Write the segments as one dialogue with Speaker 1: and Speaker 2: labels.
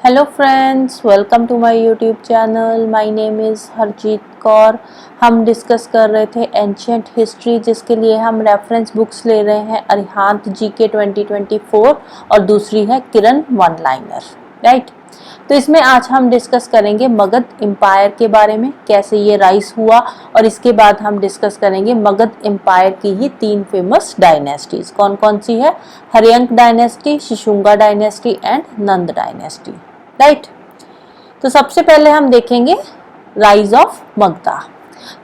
Speaker 1: Hello friends, welcome to my YouTube channel. My name is Harjeet Kaur. हम discuss कर रहे थे एंशियंट हिस्ट्री, जिसके लिए हम रेफरेंस बुक्स ले रहे हैं अरिहंत जीके 2024 और दूसरी है किरण वन लाइनर, राइट। तो इसमें आज हम डिस्कस करेंगे मगध एम्पायर के बारे में, कैसे ये राइज हुआ, और इसके बाद हम डिस्कस करेंगे मगध एम्पायर की ही तीन फेमस डायनेस्टीज। कौन कौन सी है? Haryanka dynasty, Shishunaga dynasty and Nanda dynasty, right. तो सबसे पहले हम देखेंगे राइज ऑफ मगधा।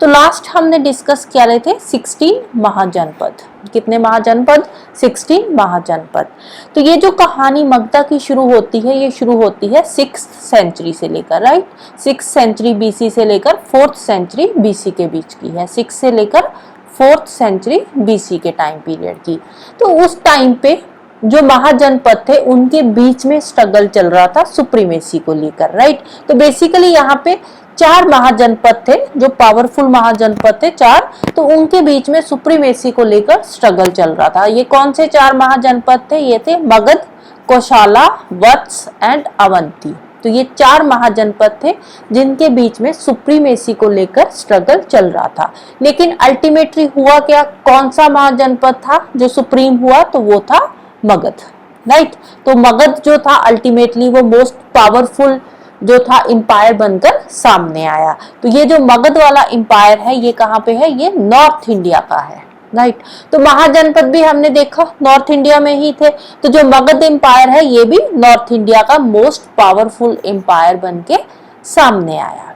Speaker 1: तो लास्ट हमने डिस्कस किया रहे थे 16 महाजनपद। कितने महाजनपद? 16 महाजनपद। तो ये जो कहानी मगधा की शुरू होती है, ये शुरू होती है 6th सेंचुरी से लेकर, राइट। 6th सेंचुरी बीसी से लेकर 4th सेंचुरी बीसी के बीच की है। 6 से लेकर 4th सेंचुरी बीसी के टाइम पीरियड की। तो उस टाइम पे जो महाजनपद थे उनके बीच में स्ट्रगल चल रहा था सुप्रीमेसी को लेकर, राइट। तो बेसिकली यहाँ पे 4 महाजनपद थे जो पावरफुल महाजनपद थे, 4। तो उनके बीच में सुप्रीमेसी को लेकर स्ट्रगल चल रहा था। ये कौन से 4 महाजनपद थे? ये थे मगध, कोशाला, वत्स एंड अवंती। तो ये 4 महाजनपद थे जिनके बीच में सुप्रीमेसी को लेकर स्ट्रगल चल रहा था। लेकिन अल्टीमेटली हुआ क्या? कौन सा महाजनपद था जो सुप्रीम हुआ? तो वो था मगध, राइट। तो मगध जो था अल्टीमेटली वो मोस्ट पावरफुल जो था एम्पायर बनकर सामने आया। तो ये जो मगध वाला एम्पायर है ये कहाँ पे है? ये नॉर्थ इंडिया का है, राइट। तो महाजनपद भी हमने देखा नॉर्थ इंडिया में ही थे। तो जो मगध एम्पायर है ये भी नॉर्थ इंडिया का मोस्ट पावरफुल एम्पायर बन के सामने आया।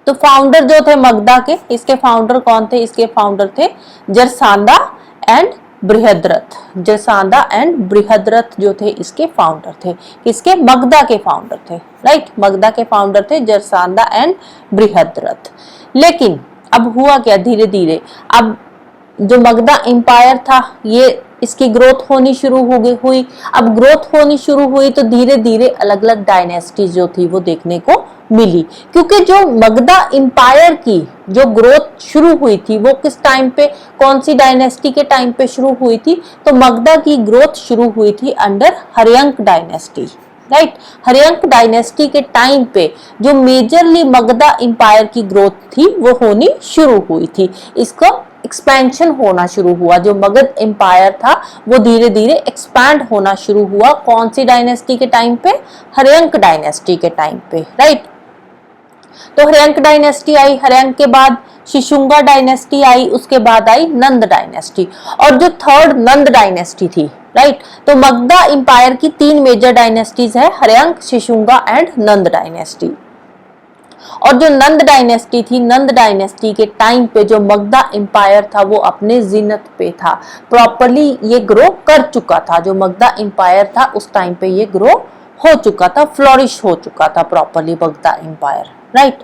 Speaker 1: तो फाउंडर जो थे मगधा के, इसके फाउंडर कौन थे? इसके फाउंडर थे जरसांदा एंड बृहद्रथ। जरसांदा एंड बृहद्रथ जो थे इसके फाउंडर थे। किसके? मगधा के फाउंडर थे, राइट। मगधा के फाउंडर थे जरसांदा एंड बृहद्रथ। लेकिन अब हुआ क्या? धीरे धीरे अब जो मगधा एम्पायर था ये इसकी ग्रोथ होनी शुरू हो गई हुई। अब ग्रोथ होनी शुरू हुई तो धीरे धीरे अलग अलग डायनेस्टीज जो थी वो देखने को मिली। क्योंकि जो मगधा एम्पायर की जो ग्रोथ शुरू हुई थी वो किस टाइम पे, कौन सी डायनेस्टी के टाइम पे शुरू हुई थी? तो मगधा की ग्रोथ शुरू हुई थी under Haryanka dynasty, right. Haryanka dynasty के टाइम पे जो मेजरली मगधा एम्पायर की ग्रोथ थी वो होनी शुरू हुई थी। इसको एक्सपेंशन होना शुरू हुआ। जो मगध एम्पायर था वो धीरे धीरे एक्सपैंड होना शुरू हुआ। कौन सी डायनेस्टी के टाइम पे? हर्यंक डायनेस्टी के टाइम पे, राइट। तो हर्यंक डायनेस्टी आई, हर्यंक के बाद शिशुंगा डायनेस्टी आई, उसके बाद आई नंद डायनेस्टी, और जो थर्ड नंद डायनेस्टी थी, राइट। तो मगधा एम्पायर की 3 मेजर डायनेस्टीज है, हर्यंक, शिशुंगा एंड नंद डायनेस्टी। और जो नंद डायनेस्टी थी, नंद डायनेस्टी के टाइम पे जो मगधा एम्पायर था वो अपने जिनत पे था, प्रॉपरली ये ग्रो कर चुका था। जो मगधा एम्पायर था उस टाइम पे ये ग्रो हो चुका था, फ्लोरिश हो चुका था प्रॉपरली मगधा एम्पायर, राइट।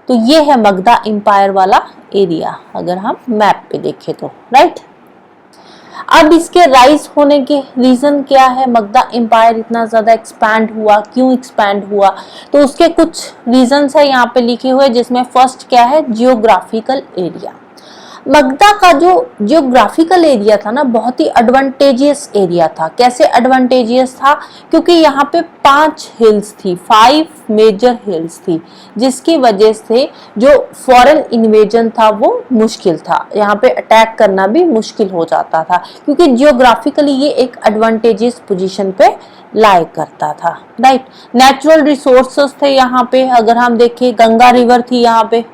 Speaker 1: तो ये है मगधा एम्पायर वाला एरिया अगर हम मैप पे देखें तो, राइट। अब इसके राइज होने के रीजन क्या है? मगधा एम्पायर इतना ज्यादा एक्सपैंड हुआ, क्यों एक्सपैंड हुआ? तो उसके कुछ रीजंस है यहाँ पे लिखे हुए, जिसमें फर्स्ट क्या है? Geographical area. मगधा का जो जियोग्राफिकल एरिया था ना, बहुत ही एडवांटेजियस एरिया था। कैसे एडवांटेजियस था? क्योंकि यहाँ पे 5 हिल्स थी, 5 मेजर हिल्स थी, जिसकी वजह से जो फॉरेन इन्वेजन था वो मुश्किल था। यहाँ पे अटैक करना भी मुश्किल हो जाता था, क्योंकि जियोग्राफिकली ये एक एडवांटेजियस पोजीशन पे लाई करता था, राइट। नेचुरल रिसोर्सेस थे यहाँ पे, अगर हम देखें गंगा रिवर थी यहाँ पे,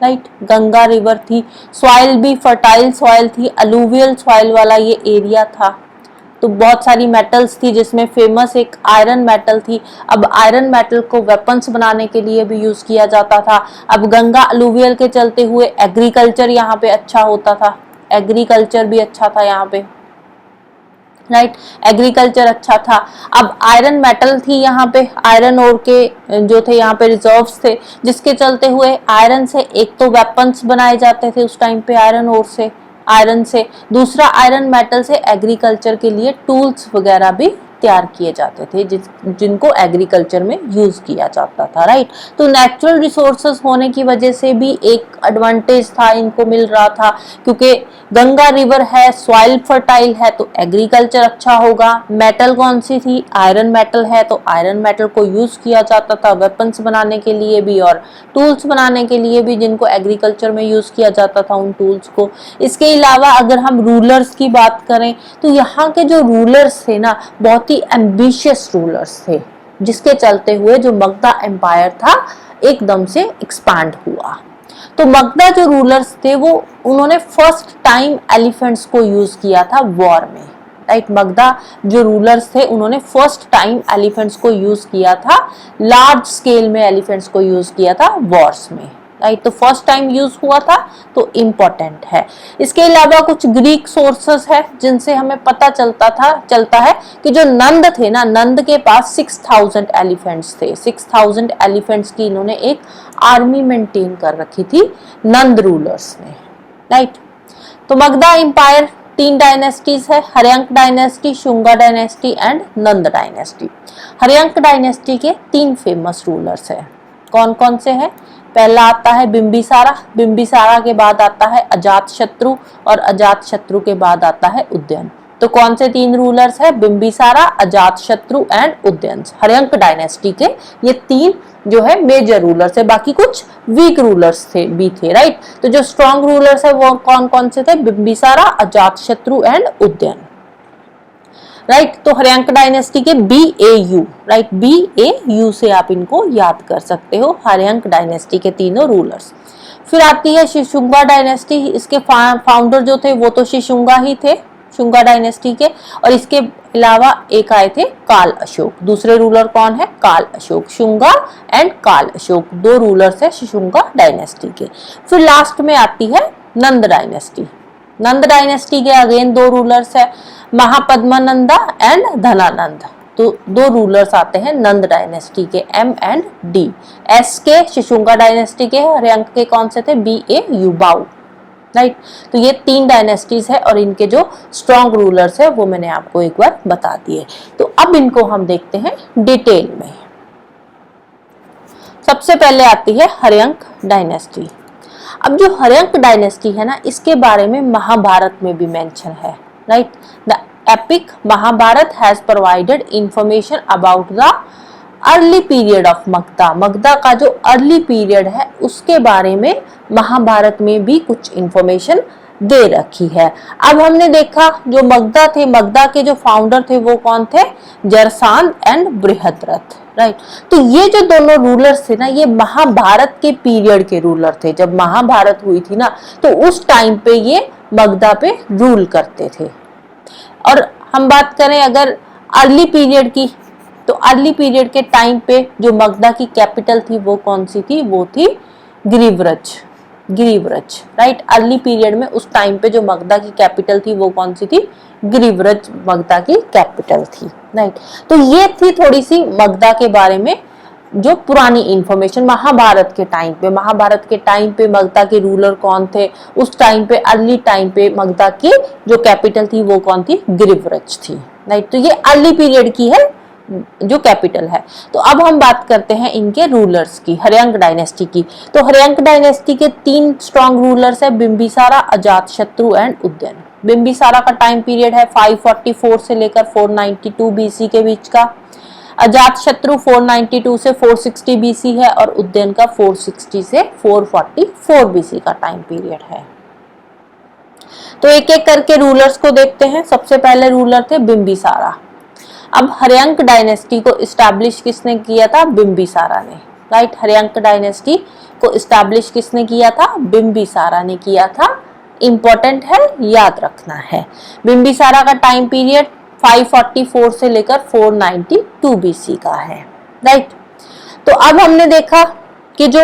Speaker 1: राइट। गंगा रिवर थी, सॉइल भी फर्टाइल सॉइल थी, अलूवियल सॉइल वाला ये एरिया था। तो बहुत सारी मेटल्स थी, जिसमें फेमस एक आयरन मेटल थी। अब आयरन मेटल को वेपन्स बनाने के लिए भी यूज किया जाता था। अब गंगा अलूवियल के चलते हुए एग्रीकल्चर यहाँ पे अच्छा होता था, एग्रीकल्चर भी अच्छा था यहाँ पे, राइट। एग्रीकल्चर अच्छा था। अब आयरन मेटल थी यहाँ पे, आयरन ओर के जो थे यहाँ पे रिजर्व्स थे, जिसके चलते हुए आयरन से एक तो वेपन्स बनाए जाते थे उस टाइम पे आयरन ओर से, आयरन से। दूसरा आयरन मेटल से एग्रीकल्चर के लिए टूल्स वगैरह भी तैयार किए जाते थे जिनको एग्रीकल्चर में यूज किया जाता था, राइट। तो नेचुरल रिसोर्सेस होने की वजह से भी एक एडवांटेज था, इनको मिल रहा था, क्योंकि गंगा रिवर है, सॉइल फर्टाइल है, तो एग्रीकल्चर अच्छा होगा। मेटल कौन सी थी? आयरन मेटल है, तो आयरन मेटल को यूज किया जाता था वेपन्स बनाने के लिए भी और टूल्स बनाने के लिए भी, जिनको एग्रीकल्चर में यूज किया जाता था उन टूल्स को। इसके अलावा अगर हम रूलर्स की बात करें तो यहाँ के जो रूलर्स थे ना, बहुत ही एम्बिशियस रूलर्स थे, जिसके चलते हुए जो मगधा एम्पायर था एकदम से एक्सपांड हुआ। तो मगधा जो रूलर्स थे वो उन्होंने फर्स्ट टाइम एलिफेंट्स को यूज किया था वॉर में, राइट। मगधा जो रूलर्स थे उन्होंने फर्स्ट टाइम एलिफेंट्स को यूज किया था, लार्ज स्केल में एलिफेंट्स को यूज किया था वॉर्स में, राइट। तो फर्स्ट टाइम यूज हुआ था, तो इम्पोर्टेंट है। इसके अलावा कुछ ग्रीक सोर्सेस है जिनसे हमें पता चलता है कि जो नंद थे ना, नंद के पास 6000 एलिफेंट्स थे। 6000 एलिफेंट्स की इन्होंने एक आर्मी मेंटेन कर रखी थी नंद रूलर्स ने, राइट। तो मगधा एम्पायर 3 डायनेस्टीज है, Haryanka dynasty, Shunga dynasty and Nanda dynasty. Haryanka dynasty के 3 फेमस रूलर्स है। कौन कौन से हैं? पहला आता है बिंबिसारा, बिंबिसारा के बाद आता है अजातशत्रु और अजातशत्रु के बाद आता है उदयन। तो कौन से 3 रूलर्स है? बिंबिसारा, अजातशत्रु एंड उदयन। हर्यंक डायनेस्टी के ये 3 जो है मेजर रूलर्स है, बाकी कुछ वीक रूलर्स थे, राइट। तो जो स्ट्रॉन्ग रूलर्स है वो कौन कौन से थे? बिंबिसारा, अजातशत्रु एंड उदयन, राइट। तो हर्यंक डायनेस्टी के BAU, राइट, BAU से आप इनको याद कर सकते हो, हर्यंक डायनेस्टी के तीनों रूलर्स। फिर आती है शिशुंगा डायनेस्टी। इसके फाउंडर जो थे वो तो शिशुंगा ही थे, शुंगा डायनेस्टी के, और इसके अलावा एक आए थे काल अशोक। दूसरे रूलर कौन है? काल अशोक। शुंगा एंड काल अशोक 2 रूलर्स है शिशुंगा डायनेस्टी के। फिर लास्ट में आती है नंद डायनेस्टी। नंद डायनेस्टी के अगेन 2 रूलर्स है, महापद्मानंदा एंड धनानंद। तो 2 रूलर्स आते हैं नंद डायनेस्टी के, M एंड D। S के शिशुंगा डायनेस्टी के, हर्यंक के कौन से थे? BAU, बाउ, राइट। तो ये 3 डायनेस्टीज है और इनके जो स्ट्रॉन्ग रूलर्स है वो मैंने आपको एक बार बता दिए। तो अब इनको हम देखते हैं डिटेल में। सबसे पहले आती है हर्यंक डायनेस्टी। अब जो हर्यंक डायनेस्टी है ना, इसके बारे में महाभारत में भी मेंशन है, right. The epic Mahabharata has provided information about the early period of Magadha. Magadha का जो अर्ली पीरियड है उसके बारे में महाभारत में भी कुछ इंफॉर्मेशन दे रखी है। अब हमने देखा जो मगधा थे, मगधा के जो फाउंडर थे वो कौन थे? जरसांध एंड बृहद्रथ, राइट। तो ये जो दोनों रूलर्स थे ना, ये महाभारत के पीरियड के रूलर थे। जब महाभारत हुई थी ना, तो उस टाइम पे ये मगधा पे रूल करते थे। और हम बात करें अगर अर्ली पीरियड की, तो अर्ली पीरियड के टाइम पे जो मगधा की कैपिटल थी वो कौन सी थी? वो थी Girivraja, Girivraja, right. Early period में उस टाइम पे जो मगधा की कैपिटल थी वो कौन सी थी? गिरिव्रज मगधा की कैपिटल थी, राइट। तो ये थी थोड़ी सी मगधा के बारे में जो पुरानी इंफॉर्मेशन महाभारत के टाइम पे। महाभारत के टाइम पे मगधा के रूलर कौन थे? उस टाइम पे अर्ली टाइम पे मगधा की जो कैपिटल थी वो कौन थी? गिरिव्रज थी, राइट। तो ये अर्ली पीरियड की है जो कैपिटल है। तो अब हम बात करते हैं इनके रूलर्स की, हर्यंक डायनेस्टी की। तो हर्यंक डायनेस्टी के 3 स्ट्रॉन्ग रूलर्स है, बिंबिसारा, अजातशत्रु एंड उदयन। बिंबिसारा का टाइम पीरियड है 544 से लेकर 492 BC के बीच का। अजातशत्रु 492 से 460 BC है और उदयन का 460 से 444 BC का टाइम पीरियड है। तो एक एक करके रूलर्स को देखते हैं। सबसे पहले रूलर थे बिंबिसारा। अब हर्यंक डायनेस्टी को इस्टेब्लिश किसने किया था? बिंबिसारा ने, राइट। हर्यंक डायनेस्टी को इस्टेब्लिश किसने किया था? बिंबिसारा ने किया था। इंपॉर्टेंट है, याद रखना है। बिंबिसारा का टाइम पीरियड 544 से लेकर 492 BC का है, राइट। तो अब हमने देखा कि जो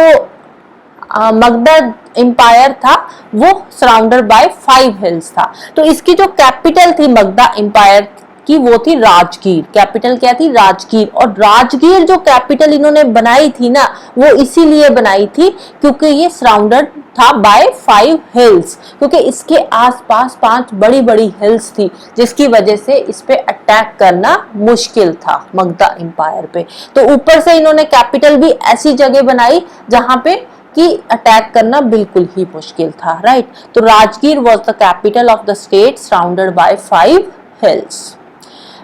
Speaker 1: मगधा एम्पायर था वो सराउंडेड बाय 5 हिल्स था। तो इसकी जो कैपिटल थी मगधा एम्पायर कि वो थी राजगीर। कैपिटल क्या थी? राजगीर। और राजगीर जो कैपिटल इन्होंने बनाई थी ना, वो इसीलिए बनाई थी क्योंकि ये सराउंडेड था बाय 5 हिल्स, क्योंकि इसके आसपास 5 बड़ी बड़ी हिल्स थी, जिसकी वजह से इस पे अटैक करना मुश्किल था मगधा एम्पायर पे। तो ऊपर से इन्होंने कैपिटल भी ऐसी जगह बनाई जहां पे कि अटैक करना बिल्कुल ही मुश्किल था, राइट। तो Rajgir was the capital of the state surrounded by 5 hills.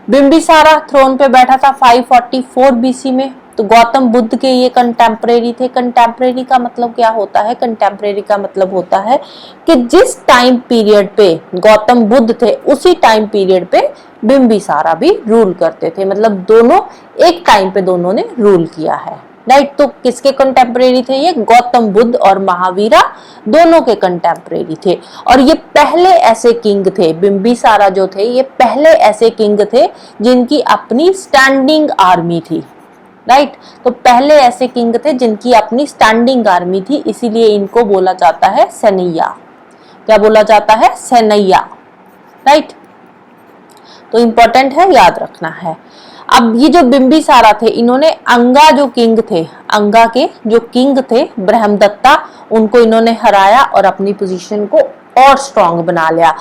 Speaker 1: Bimbisara throne पे बैठा था 544 बीसी में। तो गौतम बुद्ध के ये कंटेम्परेरी थे। कंटेम्परेरी का मतलब क्या होता है? कंटेम्परेरी का मतलब होता है कि जिस टाइम पीरियड पे गौतम बुद्ध थे उसी टाइम पीरियड पे बिंबिसारा भी रूल करते थे, मतलब दोनों एक टाइम पे दोनों ने रूल किया है, राइट। तो किसके कंटेम्परेरी थे ये? गौतम बुद्ध और महावीरा दोनों के कंटेम्परेरी थे। और ये पहले ऐसे किंग थे, बिंबिसारा जो थे ये पहले ऐसे किंग थे जिनकी अपनी स्टैंडिंग आर्मी थी, राइट। तो पहले ऐसे किंग थे जिनकी अपनी स्टैंडिंग आर्मी थी, इसीलिए इनको बोला जाता है सेनैया। क्या बोला जाता है? सेनैया, राइट। तो इंपॉर्टेंट है, याद रखना है। अब ये जो बिंबिसारा थे, इन्होंने अंगा जो किंग थे, अंगा के जो किंग थे ब्रह्मदत्ता, उनको इन्होंने हराया और अपनी पोजीशन को और स्ट्रांग बना लिया।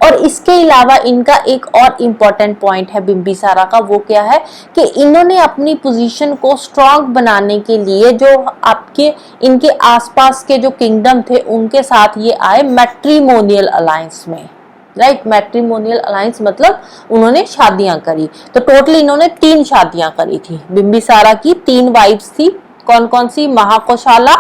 Speaker 1: और इसके अलावा इनका एक और इम्पोर्टेंट पॉइंट है बिंबिसारा का, वो क्या है कि इन्होंने अपनी पोजीशन को स्ट्रांग बनाने के लिए जो आपके इनके आसपास के जो किंगडम थे उनके साथ ये आए मैट्रिमोनियल अलायंस में, राइट। मैट्रिमोनियल अलायंस मतलब उन्होंने शादियां करी। तो टोटली इन्होंने 3 शादियां करी थी। बिंबिसारा की 3 वाइफ्स थी। कौन कौन सी? महाकोशाला,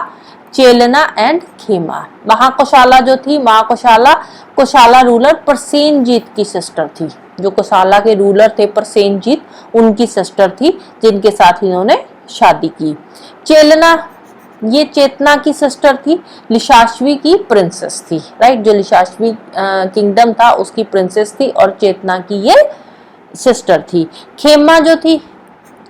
Speaker 1: चेलना एंड खेमा। महाकोशाला जो थी, महाकोशाला कोशाला रूलर प्रसेनजीत की सिस्टर थी। जो कोशाला के रूलर थे प्रसेनजीत, उनकी सिस्टर थी, जिनके साथ इन्होंने शादी की। चेलना ये चेतना की सिस्टर थी, लिशाश्वी की प्रिंसेस थी, राइट। जो लिशाश्वी किंगडम था उसकी प्रिंसेस थी और चेतना की ये सिस्टर थी। खेमा जो थी,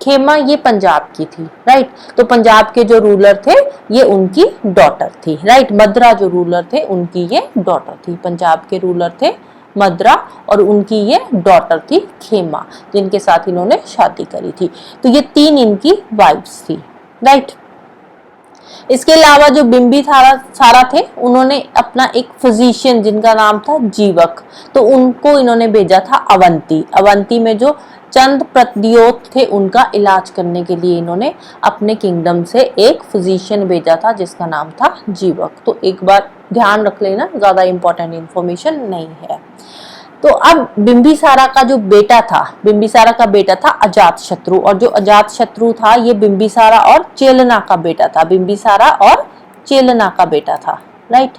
Speaker 1: खेमा ये पंजाब की थी, राइट। तो पंजाब के जो रूलर थे ये उनकी डॉटर थी, राइट। मद्रा जो रूलर थे उनकी ये डॉटर थी। पंजाब के रूलर थे मद्रा और उनकी ये डॉटर थी खेमा, जिनके साथ इन्होंने शादी करी थी। तो ये 3 इनकी वाइफ्स थी, राइट। इसके अलावा जो बिंबिसारा थे उन्होंने अपना एक फिजिशियन जिनका नाम था जीवक, तो उनको इन्होंने भेजा था अवंती। अवंती में जो चंद प्रत्योत थे उनका इलाज करने के लिए इन्होंने अपने किंगडम से एक फिजिशियन भेजा था जिसका नाम था जीवक। तो एक बार ध्यान रख लेना, ज्यादा इंपॉर्टेंट इंफॉर्मेशन नहीं है। तो अब बिंबिसारा का जो बेटा था, बिंबिसारा का बेटा था अजातशत्रु, और जो अजातशत्रु था ये बिंबिसारा और चेलना का बेटा था। बिंबिसारा और चेलना का बेटा था, राइट।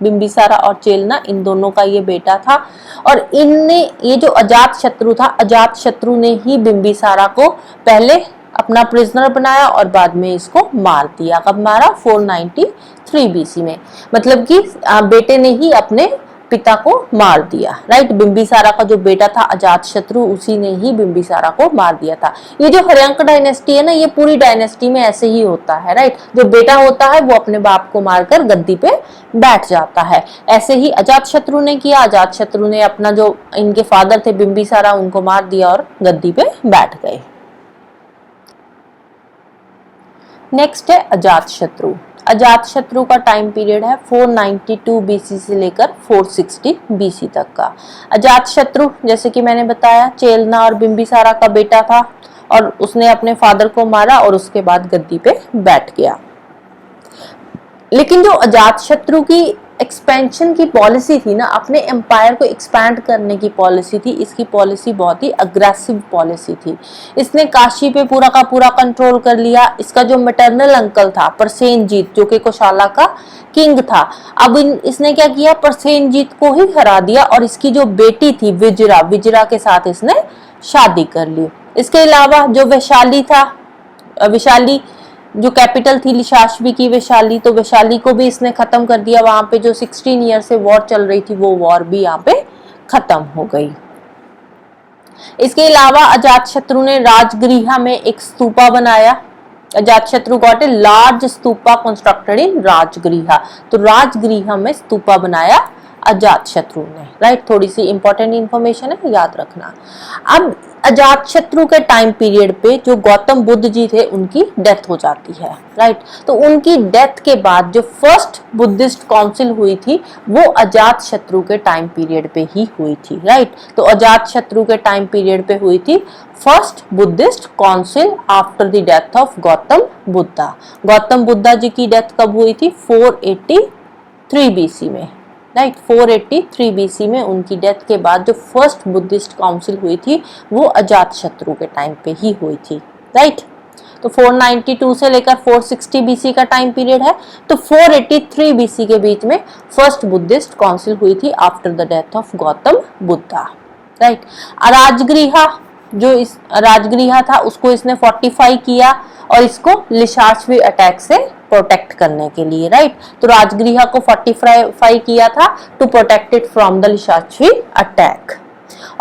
Speaker 1: बिंबिसारा और चेलना इन दोनों का ये बेटा था। और इनने ये जो अजातशत्रु था, अजातशत्रु ने ही बिंबिसारा को पहले अपना प्रिजनर बनाया और बाद में इसको मार दिया। कब मारा? 493 बीसी में। मतलब कि बेटे ने ही अपने पिता को मार दिया, राइट। बिंबिसारा का जो बेटा था अजातशत्रु, उसी ने ही बिंबिसारा को मार दिया था। ये जो हर्यंक डायनेस्टी है ना, ये पूरी डायनेस्टी में ऐसे ही होता है, राइट। जो बेटा होता है वो अपने बाप को मारकर गद्दी पे बैठ जाता है। ऐसे ही अजातशत्रु ने किया। अजातशत्रु ने अपना जो इनके फादर थे बिंबिसारा, उनको मार दिया और गद्दी पे बैठ गए। नेक्स्ट है अजातशत्रु। अजातशत्रु का टाइम पीरियड है 492 बीसी से लेकर 460 बीसी तक का। अजातशत्रु जैसे कि मैंने बताया चेलना और बिंबिसारा का बेटा था और उसने अपने फादर को मारा और उसके बाद गद्दी पे बैठ गया। लेकिन जो अजातशत्रु की एक्सपेंशन की पॉलिसी थी ना, अपने एम्पायर को एक्सपैंड करने की पॉलिसी थी, इसकी पॉलिसी बहुत ही अग्रेसिव पॉलिसी थी। इसने काशी पे पूरा का पूरा कंट्रोल कर लिया। इसका जो मैटरनल अंकल था प्रसेनजीत, जो कि कोशाला का किंग था, अब इसने क्या किया? प्रसेनजीत को ही हरा दिया और इसकी जो बेटी थी विजरा, विजरा के साथ इसने शादी कर ली। इसके अलावा जो वैशाली था, वैशाली जो कैपिटल थी लिशाश्वी की वैशाली, तो वैशाली को भी इसने खत्म कर दिया। वहां पे जो 16 ईयर से वॉर चल रही थी वो वॉर भी यहाँ पे खत्म हो गई। इसके अलावा अजातशत्रु ने राजगृह में एक स्तूपा बनाया। Ajatashatru got a large stupa constructed in Rajgriha. तो राजगृह में स्तूपा बनाया अजातशत्रु ने, राइट। थोड़ी सी इंपॉर्टेंट इंफॉर्मेशन है, याद रखना। अब अजातशत्रु के टाइम पीरियड पे जो गौतम बुद्ध जी थे उनकी डेथ हो जाती है, राइट। तो उनकी डेथ के बाद जो फर्स्ट बुद्धिस्ट काउंसिल हुई थी वो अजातशत्रु के टाइम पीरियड पे ही हुई थी, राइट। तो अजातशत्रु के टाइम पीरियड पे हुई थी first Buddhist council after the death of Gautam Buddha. Gautam Buddha ji की डेथ कब हुई थी? 483 बीसी में, राइट। 483 बीसी में उनकी डेथ के बाद जो फर्स्ट बुद्धिस्ट काउंसिल हुई थी वो अजातशत्रु के टाइम पे ही हुई थी, राइट। तो 492 से लेकर 460 बीसी का टाइम पीरियड है। तो 483 बीसी के बीच में फर्स्ट बुद्धिस्ट काउंसिल हुई थी after the death of Gautam Buddha, right. Rajgriha, जो इस राजगृह था उसको इसने फोर्टिफाई किया और इसको लिशाश्वी अटैक से प्रोटेक्ट करने के लिए, राइट। तो राजगृह को फोर्टिफाई किया था to protect it from the Licchavi attack.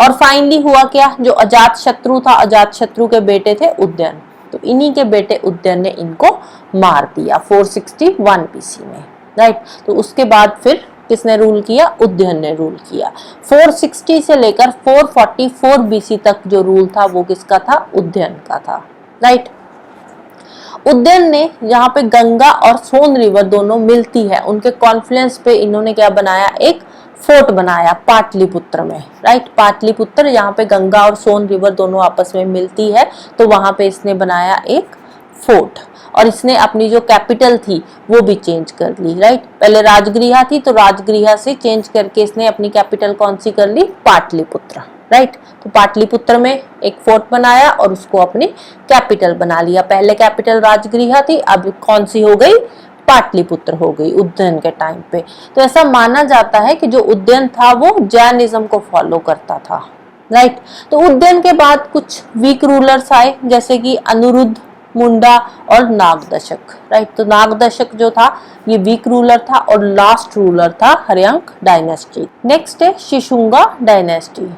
Speaker 1: और फाइनली हुआ क्या? जो अजातशत्रु था, अजातशत्रु के बेटे थे उदयन, तो इन्हीं के बेटे उदयन ने इनको मार दिया 461 बीसी में, राइट। तो उसके बाद फिर किसने रूल किया? उदयन ने रूल किया। 460 से लेकर 444 बीसी तक जो रूल था वो किसका था? उदयन का था, राइट। उदयन ने यहाँ पे गंगा और सोन रिवर दोनों मिलती है, उनके कॉन्फ्लुएंस पे इन्होंने क्या बनाया? एक फोर्ट बनाया पाटलिपुत्र में, राइट। पाटलिपुत्र, यहाँ पे गंगा और सोन रिवर दोनों आपस में मिलती है, तो वहां पे इसने बनाया एक फोर्ट। और इसने अपनी जो कैपिटल थी वो भी चेंज कर ली, राइट। पहले राजगृह थी, तो राजगृह से चेंज करके इसने अपनी कैपिटल कौन सी कर ली? पाटलिपुत्र, राइट। तो पाटलिपुत्र में एक फोर्ट बनाया और उसको अपनी कैपिटल बना लिया। पहले कैपिटल राजगृह थी, अब कौन सी हो गई? पाटलिपुत्र हो गई उदयन के टाइम पे। तो ऐसा माना जाता है कि जो उदयन था वो जैनिज्म को फॉलो करता था, राइट। तो उदयन के बाद कुछ वीक रूलर्स आए, जैसे कि अनिरुद्ध, मुंडा और नागदशक, राइट। तो नागदशक जो था ये वीक रूलर था और लास्ट रूलर था हर्यंक डायनेस्टी। नेक्स्ट है शिशुंगा डायनेस्टी।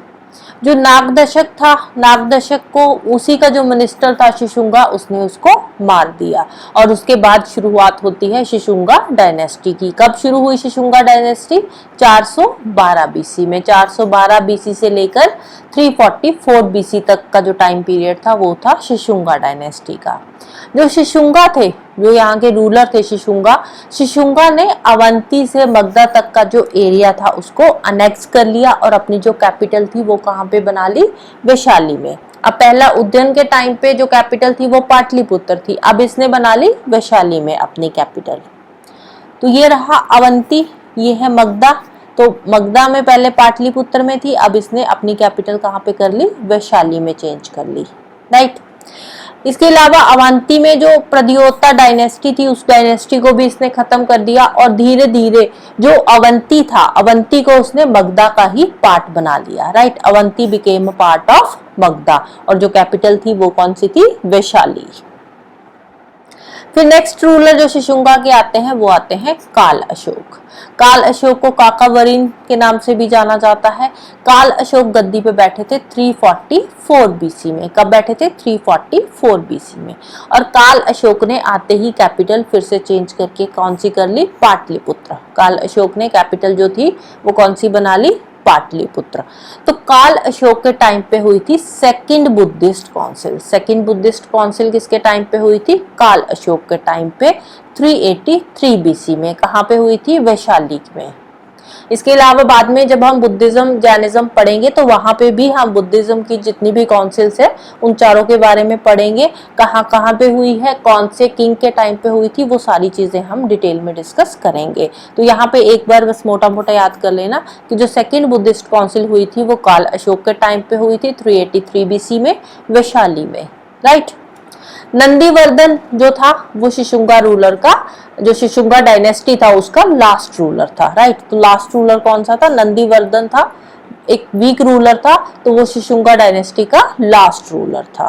Speaker 1: जो नागदशक था, नागदशक को उसी का जो मिनिस्टर था शिशुंगा, उसने उसको मार दिया। और उसके बाद शुरुआत होती है शिशुंगा डायनेस्टी की। कब शुरू हुई शिशुंगा डायनेस्टी? 412 बीसी में। 412 बीसी से लेकर 344 बीसी तक का जो टाइम पीरियड था वो था शिशुंगा डायनेस्टी का। जो शिशुंगा थे, जो यहाँ के रूलर थे शिशुंगा ने अवंती से मगधा तक का जो एरिया था उसको अनेक्स कर लिया और अपनी जो कैपिटल थी वो कहाँ पे बना ली? वैशाली में। अब पहला उदयन के टाइम पे जो कैपिटल थी वो पाटलिपुत्र थी, अब इसने बना ली वैशाली में अपनी कैपिटल। तो ये रहा अवंती, ये है मगधा। तो मगधा में पहले पाटलिपुत्र में थी, अब इसने अपनी कैपिटल कहाँ पे कर ली? वैशाली में चेंज कर ली, राइट। इसके अलावा अवंती में जो प्रद्योता डायनेस्टी थी उस डायनेस्टी को भी इसने खत्म कर दिया और धीरे धीरे जो अवंती था, अवंती को उसने मगधा का ही पार्ट बना लिया, right. Avanti became a part of Magadha और जो कैपिटल थी वो कौन सी थी? वैशाली। फिर नेक्स्ट रूलर जो शिशुंगा के आते हैं वो आते हैं काल अशोक। काल अशोक को काकावरिन के नाम से भी जाना जाता है। काल अशोक गद्दी पे बैठे थे 344 बीसी में। कब बैठे थे? 344 बीसी में। और काल अशोक ने आते ही कैपिटल फिर से चेंज करके कौन सी कर ली? पाटलिपुत्र। काल अशोक ने कैपिटल जो थी वो कौन सी बना ली? पाटलिपुत्र। तो काल अशोक के टाइम पे हुई थी second Buddhist council. Second Buddhist council किसके टाइम पे हुई थी? काल अशोक के टाइम पे 383 बीसी में। कहाँ पे हुई थी? वैशाली में। इसके अलावा बाद में जब हम बुद्धिज्म जैनिज्म पढ़ेंगे तो वहां पे भी हम बुद्धिज्म की जितनी भी काउंसिल्स है उन चारों के बारे में पढ़ेंगे, कहाँ कहाँ पे हुई है, कौन से किंग के टाइम पे हुई थी, वो सारी चीजें हम डिटेल में डिस्कस करेंगे। तो यहाँ पे एक बार बस मोटा मोटा याद कर लेना कि जो सेकेंड बुद्धिस्ट काउंसिल हुई थी वो काल अशोक के टाइम पे हुई थी 383 बीसी में वैशाली में, राइट। नंदीवर्धन जो था वो शिशुंगा रूलर का, जो शिशुंगा डायनेस्टी था उसका लास्ट रूलर था, राइट। तो लास्ट रूलर कौन सा था? नंदीवर्धन था, एक वीक रूलर था, तो वो शिशुंगा डायनेस्टी का लास्ट रूलर था।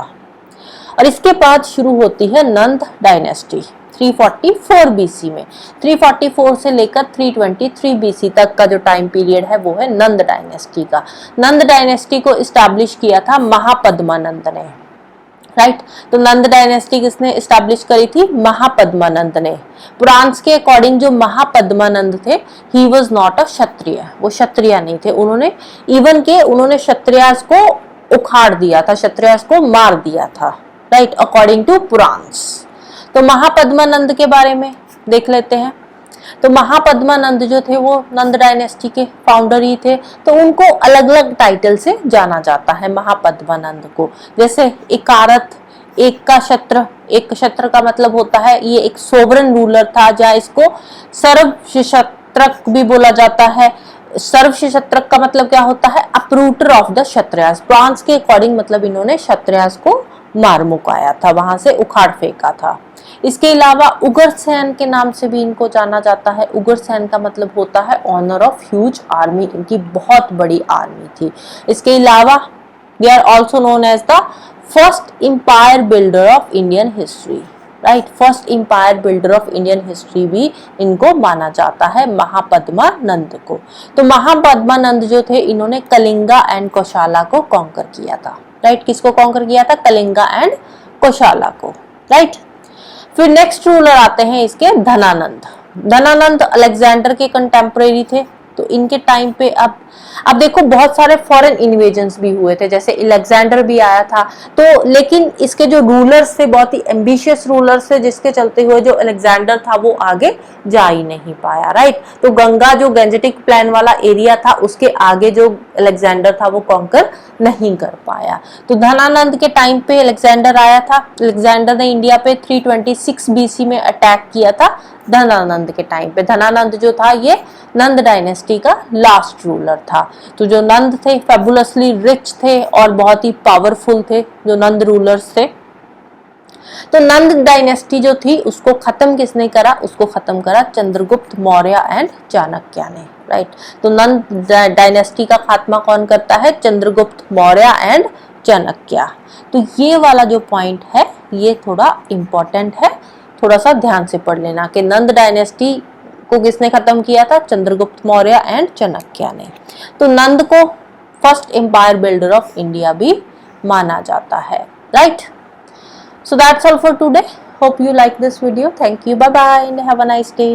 Speaker 1: और इसके बाद शुरू होती है नंद डायनेस्टी 344 बीसी में। 344 से लेकर 323 बीसी तक का जो टाइम पीरियड है वो है नंद डायनेस्टी का। नंद डायनेस्टी को इस्टेब्लिश किया था महापद्मानंद ने। राइट। तो नंद डायनेस्टी किसने इस्टेब्लिश करी थी? महापद्मानंद ने। पुराण्स के अकॉर्डिंग जो महापद्मानंद थे, ही वॉज नॉट अ क्षत्रिय, वो क्षत्रिय नहीं थे। उन्होंने क्षत्रियास को उखाड़ दिया था, क्षत्रियास को मार दिया था, राइट, अकॉर्डिंग टू पुराण्स। तो महापद्मानंद के बारे में देख लेते हैं। तो महापद्मानंद जो थे वो नंद डायनेस्टी के फाउंडर ही थे। तो उनको अलग अलग टाइटल से जाना जाता है महापद्मानंद को, जैसे इकारत, एक का क्षत्र। एक क्षत्र का मतलब होता है ये एक सोवरन रूलर था, जहाँ इसको सर्वक्षत्रक भी बोला जाता है। सर्वक्षत्रक का मतलब क्या होता है? अपरूटर ऑफ द क्षत्रियास। पुराण्स के अकॉर्डिंग मतलब इन्होंने क्षत्रियास को मार मुकाया था, वहां से उखाड़ फेंका था। इसके अलावा उग्रसेन के नाम से भी इनको जाना जाता है। उग्रसेन का मतलब होता है ऑनर ऑफ ह्यूज आर्मी, इनकी बहुत बड़ी आर्मी थी। इसके अलावा they are also known as the first empire builder of Indian history, right. First empire builder of Indian history भी इनको माना जाता है, महापद्मानंद को। तो महापद्मानंद जो थे, इन्होंने कलिंगा एंड कौशाला को कॉन्कर किया था, राइट। किसको कॉन्कर किया था? कलिंगा एंड कौशाला को, राइट। फिर नेक्स्ट रूलर आते हैं इसके धनानंद। धनानंद अलेक्जेंडर के कंटेम्परेरी थे। तो इनके टाइम पे अब देखो बहुत सारे फॉरेन इन्वेजन्स भी हुए थे, जैसे अलेक्जेंडर भी आया था। तो लेकिन इसके जो रूलर्स थे बहुत ही एम्बिशियस रूलर्स थे, जिसके चलते हुए जो अलेक्जेंडर था वो आगे जा ही नहीं पाया, राइट। तो गंगा जो गेंजेटिक प्लान वाला एरिया था, उसके आगे जो अलेक्जेंडर था वो कॉन्कर नहीं कर पाया। तो धनानंद के टाइम पे अलेक्जेंडर आया था। अलेक्जेंडर ने इंडिया पे 326 बीसी में अटैक किया था धनानंद के टाइम पे। धनानंद जो था ये नंद डायनेस्टी का लास्ट रूलर था। तो जो नंद थे फेबुलसली रिच थे और बहुत ही पावरफुल थे जो नंद रूलर्स थे। तो नंद डायनेस्टी जो थी उसको खत्म किसने करा? उसको खत्म करा चंद्रगुप्त मौर्य एंड चाणक्य ने, राइट। तो नंद डायनेस्टी का खात्मा कौन करता है? चंद्रगुप्त मौर्य एंड चाणक्य। तो ये वाला जो पॉइंट है ये थोड़ा इंपॉर्टेंट है, थोड़ा सा ध्यान से पढ़ लेना कि नंद डायनेस्टी को किसने खत्म किया था? चंद्रगुप्त मौर्य एंड चाणक्य ने। तो नंद को first empire builder of India भी माना जाता है, right. So that's all for today. Hope you like this video. Thank you. Bye bye and have a nice day.